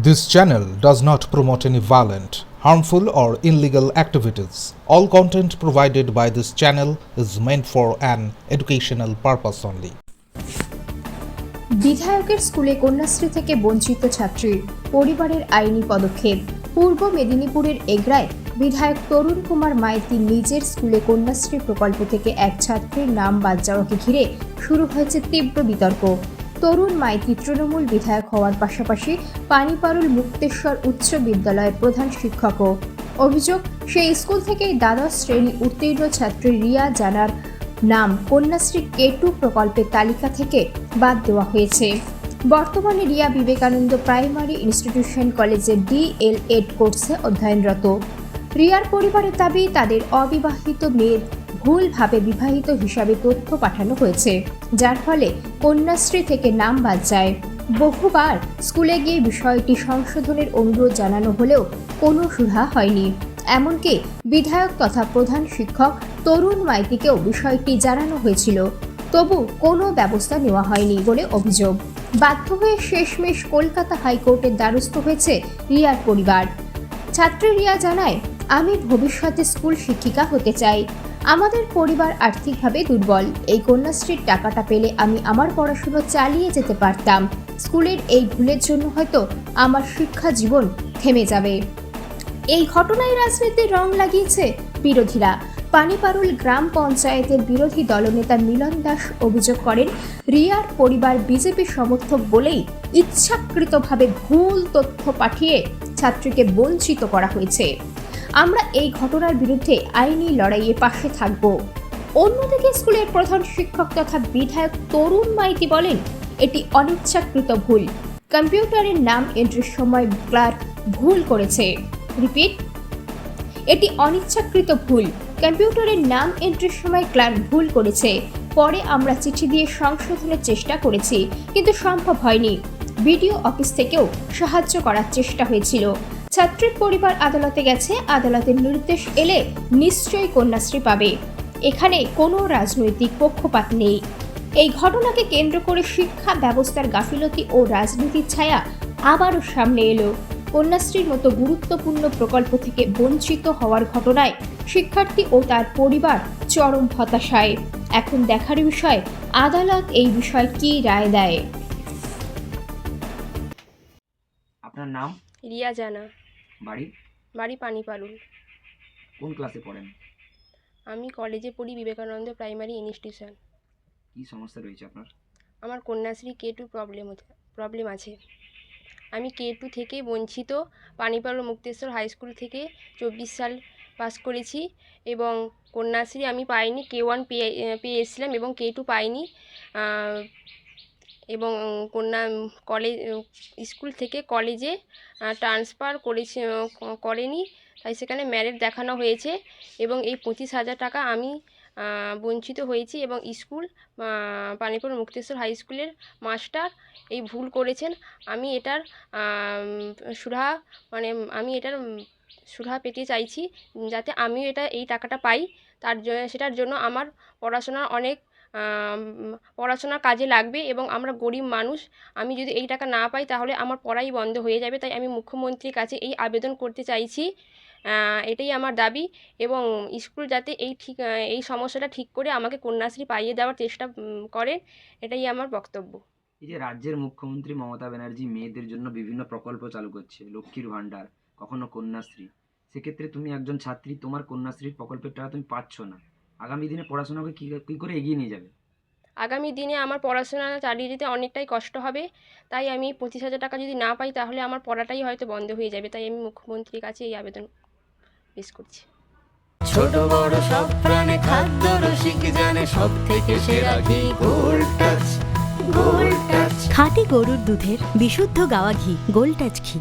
This channel does not promote any violent, harmful, or illegal activities. All content provided by this channel is meant for an educational purpose only. বিধায়কের স্কুলে কন্যাশ্রী থেকে বঞ্চিত ছাত্রীর পরিবারের আইনি পদক্ষেপ। পূর্ব মেদিনীপুরের এগরায় বিধায়ক তরুণ কুমার মাইতি নিজের স্কুলে কন্যাশ্রী প্রকল্প থেকে এক ছাত্রীর নাম বাদ যাওয়াকে ঘিরে শুরু হয়েছে তীব্র বিতর্ক। তরুণ মাইতি তৃণমূল বিধায়ক হওয়ার পাশাপাশি পানিপারুল মুক্তেশ্বর উচ্চ বিদ্যালয়ের প্রধান শিক্ষকও। অভিযোগ, সেই স্কুল থেকেই দ্বাদশ শ্রেণী উত্তীর্ণ ছাত্রী রিয়া জানার নাম কন্যাশ্রী K2 প্রকল্পের তালিকা থেকে বাদ দেওয়া হয়েছে। বর্তমানে রিয়া বিবেকানন্দ প্রাইমারি ইনস্টিটিউশন কলেজে DLED কোর্সে অধ্যয়নরত। রিয়ার পরিবারের দাবি, তাদের অবিবাহিত মেয়ের ভুলভাবে বিবাহিত হিসাবে তথ্য পাঠানো হয়েছে, যার ফলে কন্যাশ্রী থেকে নাম বাদ যায়। বহুবার স্কুলে গিয়ে বিষয়টি সংশোধনের অনুরোধ জানানো হলেও কোনো সুরাহা হয়নি। এমনকি বিধায়ক তথা প্রধান শিক্ষক তরুণ মাইতিকেও বিষয়টি জানানো হয়েছিল, তবু কোনো ব্যবস্থা নেওয়া হয়নি বলে অভিযোগ। বাধ্য হয়ে শেষমেশ কলকাতা হাইকোর্টের দ্বারস্থ হয়েছে রিয়ার পরিবার। ছাত্রী রিয়া জানায়, আমি ভবিষ্যতে স্কুল শিক্ষিকা হতে চাই। আমাদের পরিবার আর্থিকভাবে দুর্বল। এই কন্যাশ্রীর টাকাটা পেলে আমি আমার পড়াশুনো চালিয়ে যেতে পারতাম। স্কুলের এই ভুলের জন্য হয়তো আমার শিক্ষা জীবন থেমে যাবে। এই ঘটনায় রাজনীতির রং লাগিয়েছে বিরোধীরা। পানিপারুল গ্রাম পঞ্চায়েতের বিরোধী দলনেতা মিলন দাস অভিযোগ করেন, রিয়ার পরিবার বিজেপি সমর্থক বলেই ইচ্ছাকৃতভাবে ভুল তথ্য পাঠিয়ে ছাত্রীকে বঞ্চিত করা হয়েছে। আমরা এই ঘটনার বিরুদ্ধে আইনি লড়াইয়ে পাশে থাকব। অন্যদিকে স্কুলের প্রধান শিক্ষক তথা বিধায়ক তরুণ মাইতি বলেন, এটি অনিচ্ছাকৃত ভুল। কম্পিউটারের নাম এন্ট্রির সময় ক্লার্ক ভুল করেছে। রিপিট, এটি অনিচ্ছাকৃত ভুল। কম্পিউটারের নাম এন্ট্রির সময় ক্লার্ক ভুল করেছে। পরে আমরা চিঠি দিয়ে সংশোধনের চেষ্টা করেছি, কিন্তু সম্ভব হয়নি। বিডিও অফিস থেকেও সাহায্য করার চেষ্টা হয়েছিল। ছাত্রীর পরিবার আদালতে গেছে। আদালতের নির্দেশ এলে নিশ্চয়ই কন্যাশ্রী পাবে। এখানে কোনো রাজনৈতিক পক্ষপাত নেই। এই ঘটনাকে কেন্দ্র করে শিক্ষা ব্যবস্থার গাফিলতি ও রাজনীতির ছায়া আবারও সামনে এলো। কন্যাশ্রীর মতো গুরুত্বপূর্ণ প্রকল্প থেকে বঞ্চিত হওয়ার ঘটনায় শিক্ষার্থী ও তার পরিবার চরম হতাশায়। এখন দেখার বিষয় আদালত এই বিষয়ে কি রায় দেয়। আপনার নাম? রিয়া জানা। বাড়ি পানিপারুল। কোন ক্লাসে পড়েন? আমি কলেজে পড়ি, বিবেকানন্দ প্রাইমারি ইনস্টিটিউশন। কি সমস্যা রয়েছে আপনার? আমার কন্যাশ্রী K2 প্রবলেম আছে। আমি K2 থেকে বঞ্চিত। পানিপারুল মুক্তেশ্বর হাই স্কুল থেকে 24 সাল পাস করেছি এবং কন্যাশ্রী আমি পাইনি। K1 পেয়ে এসেছিলাম এবং K2 পাইনি। এবং কলেজ স্কুল থেকে কলেজে ট্রান্সফার করেনি, তাই সেখানে মেরিট দেখানো হয়েছে এবং এই 25,000 টাকা আমি বঞ্চিত হয়েছি। এবং স্কুল পানিপারুল মুক্তেশ্বর হাই স্কুলের মাস্টার এই ভুল করেছেন। আমি এটার সুরাহা পেতে চাইছি, যাতে আমিও এই টাকাটা পাই। সেটার জন্য আমার পড়াশোনার কাজে লাগবে এবং আমরা গরিব মানুষ। আমি যদি এই টাকা না পাই তাহলে আমার পড়াই বন্ধ হয়ে যাবে। তাই আমি মুখ্যমন্ত্রীর কাছে এই আবেদন করতে চাইছি। এটাই আমার দাবি এবং স্কুল যাতে এই সমস্যাটা ঠিক করে আমাকে কন্যাশ্রী পাইয়ে দেওয়ার চেষ্টা করেন, এটাই আমার বক্তব্য। এই যে রাজ্যের মুখ্যমন্ত্রী মমতা ব্যানার্জি মেয়েদের জন্য বিভিন্ন প্রকল্প চালু করছে, লক্ষ্মীর ভাণ্ডার, কখনো কন্যাশ্রী, সেক্ষেত্রে তুমি একজন ছাত্রী, তোমার কন্যাশ্রীর প্রকল্পের টাকা তুমি পাচ্ছ না। আগামী দিনে পড়াশোনাকে কী করে এগিয়ে নিয়ে যাবে? আগামী দিনে আমার পড়াশোনা চালিয়ে যেতে অনেকটাই কষ্ট হবে। তাই আমি 25,000 টাকা যদি না পাই তাহলে আমার পড়াটাই হয়তো বন্ধ হয়ে যাবে। তাই আমি মুখ্যমন্ত্রীর কাছে এই আবেদন পেশ করছি। ছোট বড় সব প্রাণে খাদ্য রসিক জানে সব থেকে সেরা ঘি গোল্ড টাচ। খাঁটি গরুর দুধের বিশুদ্ধ গাওয়া ঘি গোল্ড টাচ ঘি।